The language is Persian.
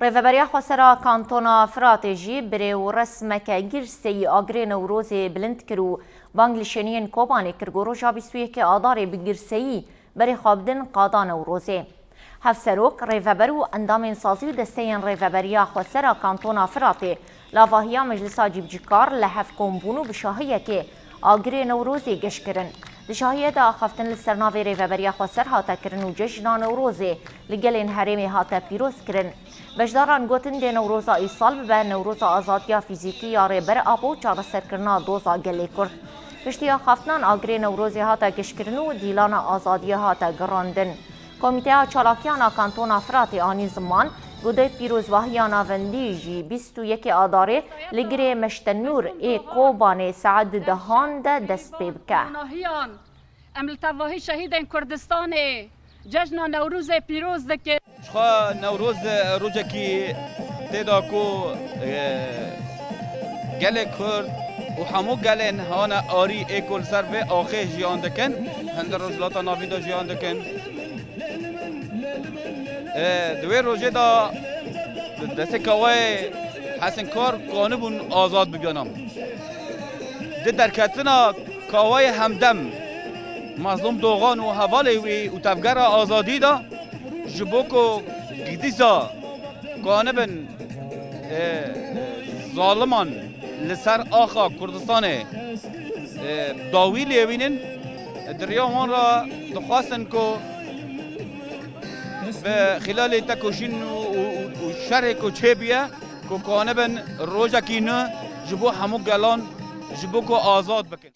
ریوبریا خسرا کانتونا فراتجی بری و رسمک گرسی آگری نوروزی بلند کرو بانگلیشنین کوبانی کرگورو جابیسوی که آداری بگرسی بری خوابدن قادا نوروزی. هفسروک ریوبرو اندام سازی و دستین ریوبریا خسرا کانتونا فراتی لاواهیا مجلسا جیبجیکار لحف کمبونو بشاهیه که آگری نوروزی گش کرن. لشاهیه دا خفتن لسرناوی ریوبریا خسر هاتا کرن و جشنا نوروزی لگلین حریمی هاتا پیروز کرن. بجداران گوتن دی نوروزا ای سال به نوروزا آزادیا فیزیکی یا ریبر آبو چار سرکرنا دوزا گلی کرد. پشتیا خفتنان آگری نوروزی هاتا گش کرن و دیلانا آزادی هاتا گراندن. کمیته چالاکیانا کانتونا فراتی آنی زمان گوده پیروز واهیانا وندیجی 21 آداره لگری مشتنور ای کوبان سعد دهان ده دست بکه. املتواهی شهیدین کردستان جشن نوروز پیروز دکه. شخوا نوروز روزه کی تدا کو گله کرد و همو گله هان آری اکول سر و آخه جیان دکن هندر روزلاتا ناویدا جیان دکن دوی روزه دا دست کوای حسن کار قانون آزاد بگیانم ده درکتنا کوای همدم مظلوم دوغان و حوالی وی و تفگر آزادی دا جبوکو گیدیسا قانبن ظالمان لسر آخا کردستان داوی لیوینن دریامان را دخواستن که به خلال تکوشین و شرح کو چه بیه که قانبن روژا کی نه جبو همو گلان جبو کو آزاد بکن.